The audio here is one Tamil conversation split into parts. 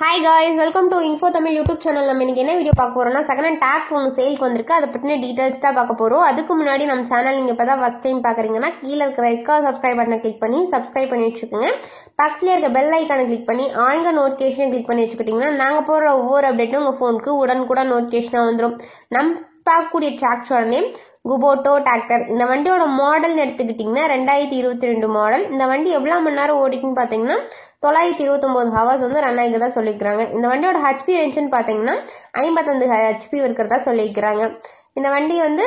Hi guys, welcome to Info Tamil YouTube channel. நம்ம இன்னைக்கு என்ன வீடியோ பார்க்க போறோம்னா செகண்ட் ஹேண்ட் டாக்ஸ் ஒன்னு சேல்க்கு வந்திருக்கு. அத பத்தின டீடைல்ஸ் தான் பார்க்க போறோம். அதுக்கு முன்னாடி நம்ம சேனல் நீங்க இப்பதான் ஃபர்ஸ்ட் டைம் பாக்குறீங்கன்னா கீழ இருக்க ரெட் கலர் சப்ஸ்கிரைப் பட்டனை கிளிக் பண்ணி சப்ஸ்கிரைப் பண்ணி வச்சுக்கோங்க. பக்கத்துல இருக்க பெல் ஐகானை கிளிக் பண்ணி ஆன்லைன் நோட்டிஃபிகேஷன் கிளிக் பண்ணி வச்சுக்கிட்டீங்கன்னா நாங்க போற ஒவ்வொரு அப்டேட்டும் உங்க போனுக்கு உடனுக்குடன் நோட்டிஃபிகேஷனா வந்துரும். நம்ம பார்க்கக்கூடிய ட்ராக்ஸோட நேம் குபோட்டோ டிராக்டர். இந்த வண்டியோட மாடல் எடுத்துக்கிட்டீங்கன்னா 2022 மாடல். இந்த வண்டி எவ்வளவு மணி நேரம் ஓடிக்குன்னு பாத்தீங்கன்னா 929 ஹவர்ஸ் வந்து ரன் ஆகிக்கிறதா சொல்லிக்கிறாங்க. இந்த வண்டியோட ஹெச்பி ரேஞ்சுன்னு பாத்தீங்கன்னா 55 ஹெச்பி இருக்கிறதா சொல்லிக்கிறாங்க. இந்த வண்டி வந்து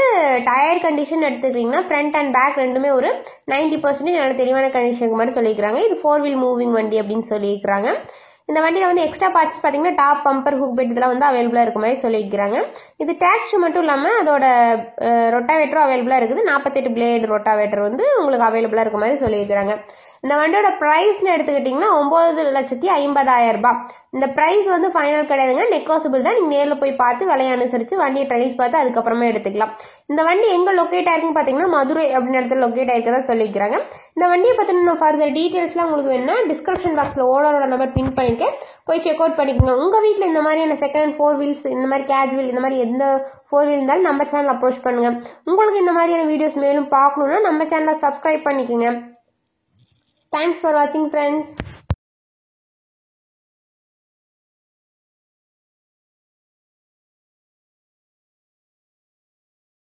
டயர் கண்டிஷன் எடுத்துக்கிட்டீங்கன்னா ஃப்ரண்ட் அண்ட் பேக் ரெண்டுமே ஒரு 90% நல்ல தெளிவான கண்டிஷனுக்கு மாதிரி சொல்லிக்கிறாங்க. இது 4 வீல் மூவிங் வண்டி அப்படின்னு சொல்லிக்கிறாங்க. இந்த வண்டியில வந்து எக்ஸ்ட்ரா பார்ட்ஸ் பாத்தீங்கன்னா டாப் பம்பர் ஹுக் பெட் இதெல்லாம் வந்து அவைலபிளா இருக்க மாதிரி சொல்லிக்கிறாங்க. இது டாக்ஸ் மட்டும் இல்லாம அதோட ரொட்டாவேட்டரும் அவைலபிளா இருக்குது. 48 பிளேடு ரொட்டாவேட்டர் வந்து உங்களுக்கு அவைலபிளா இருக்க மாதிரி சொல்லிக்கிறாங்க. இந்த வண்டியோட பிரைஸ்னு எடுத்துக்கிட்டீங்கன்னா 9,50,000 ரூபாய். இந்த பிரைஸ் வந்து ஃபைனல் கிடையாதுங்க, நெகோசியபிள் தான். நீங்க நேர்ல போய் பார்த்து விலையை அனுசரிச்சு வண்டியை ட்ரைஸ் பார்த்து அதுக்கப்புறமா எடுத்துக்கலாம். இந்த வண்டி எங்க லொக்கேட் ஆயிருக்குன்னு பாத்தீங்கன்னா மதுரை அப்படின்னு இடத்துல லொக்கேட் ஆயிருக்கதா சொல்லிக்கிறாங்க. இந்த வண்டியை பத்தின ஃபர்தர் டீடைல்ஸ்லாம் உங்களுக்கு வேணும்னா டிஸ்கிரிப்ஷன் பாக்ஸ்ல ஓனரோட நம்பர் பின் பண்ணிருக்கேன், போய் செக் அவுட் பண்ணிக்கோங்க. உங்க வீட்டுல இந்த மாதிரியான செகண்ட் 4 வீல்ஸ் இந்த மாதிரி கேஜுவல் இந்த மாதிரி எந்த 4 வீல் இருந்தாலும் நம்ம சேனல் அப்ரோச் பண்ணுங்க. உங்களுக்கு இந்த மாதிரியான வீடியோஸ் மேலும் பார்க்கணும்னா நம்ம சேனலை சப்ஸ்கிரைப் பண்ணிக்கோங்க. Thanks for watching friends.